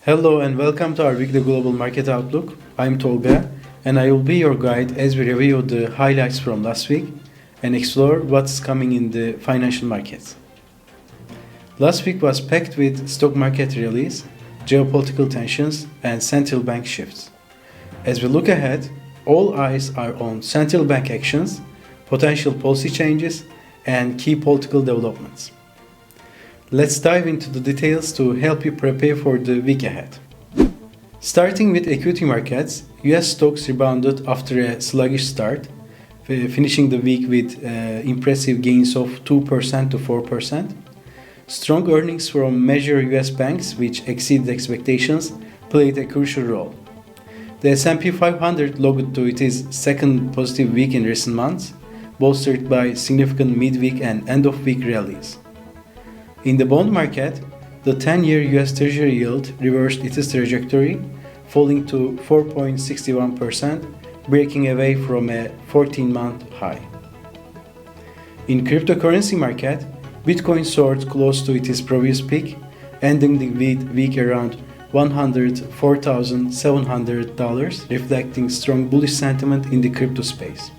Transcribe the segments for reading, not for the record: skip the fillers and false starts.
Hello and welcome to our weekly global market outlook. I'm Tolga and I will be your guide as we review the highlights from last week and explore what's coming in the financial markets. Last week was packed with stock market rallies, geopolitical tensions, and central bank shifts. As we look ahead, all eyes are on central bank actions, potential policy changes, and key political developments. Let's dive into the details to help you prepare for the week ahead. Starting with equity markets, US stocks rebounded after a sluggish start, finishing the week with impressive gains of 2% to 4%. Strong earnings from major US banks, which exceeded expectations, played a crucial role. The S&P 500 logged to its second positive week in recent months, bolstered by significant midweek and end-of-week rallies. In the bond market, the 10-year US Treasury yield reversed its trajectory, falling to 4.61%, breaking away from a 14-month high. In cryptocurrency market, Bitcoin soared close to its previous peak, ending the week around $104,700, reflecting strong bullish sentiment in the crypto space.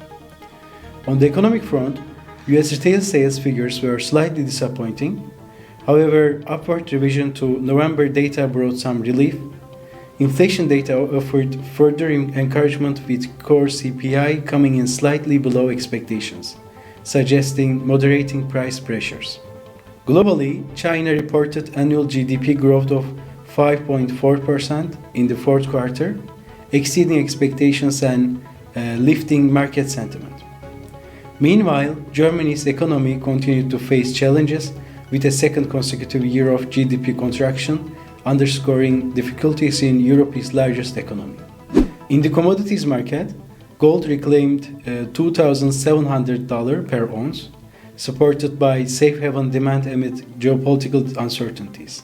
On the economic front, US retail sales figures were slightly disappointing. However, upward revision to November data brought some relief. Inflation data offered further encouragement with core CPI coming in slightly below expectations, suggesting moderating price pressures. Globally, China reported annual GDP growth of 5.4% in the fourth quarter, exceeding expectations and lifting market sentiment. Meanwhile, Germany's economy continued to face challenges with a second consecutive year of GDP contraction, underscoring difficulties in Europe's largest economy. In the commodities market, gold reclaimed $2,700 per ounce, supported by safe haven demand amid geopolitical uncertainties.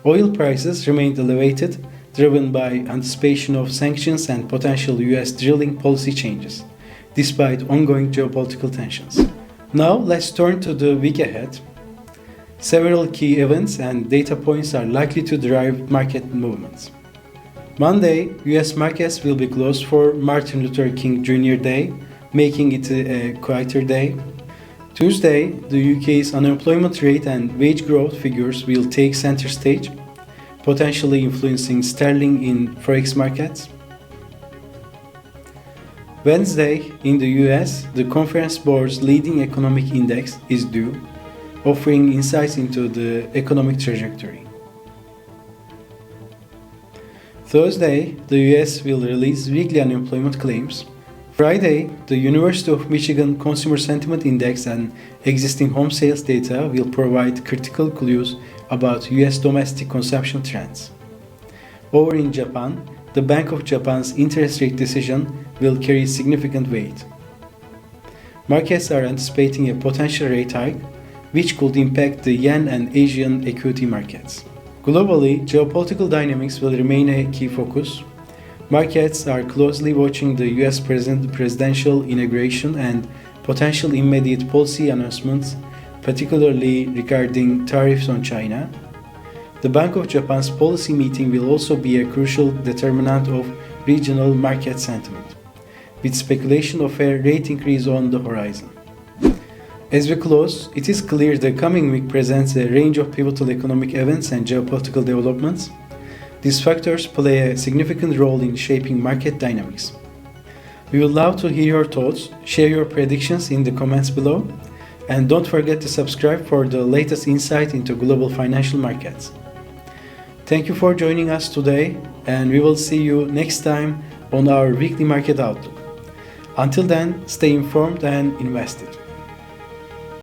Oil prices remained elevated, driven by anticipation of sanctions and potential US drilling policy changes, despite ongoing geopolitical tensions. Now let's turn to the week ahead. Several key events and data points are likely to drive market movements. Monday, US markets will be closed for Martin Luther King Jr. Day, making it a quieter day. Tuesday, the UK's unemployment rate and wage growth figures will take center stage, potentially influencing sterling in forex markets. Wednesday, in the US, the Conference Board's leading economic index is due, offering insights into the economic trajectory. Thursday, the US will release weekly unemployment claims. Friday, the University of Michigan Consumer Sentiment Index and existing home sales data will provide critical clues about US domestic consumption trends. Over in Japan, the Bank of Japan's interest rate decision will carry significant weight. Markets are anticipating a potential rate hike, which could impact the yen and Asian equity markets. Globally, geopolitical dynamics will remain a key focus. Markets are closely watching the US presidential inauguration and potential immediate policy announcements, particularly regarding tariffs on China. The Bank of Japan's policy meeting will also be a crucial determinant of regional market sentiment, with speculation of a rate increase on the horizon. As we close, it is clear the coming week presents a range of pivotal economic events and geopolitical developments. These factors play a significant role in shaping market dynamics. We would love to hear your thoughts, share your predictions in the comments below, and don't forget to subscribe for the latest insight into global financial markets. Thank you for joining us today, and we will see you next time on our weekly market outlook. Until then, stay informed and invested.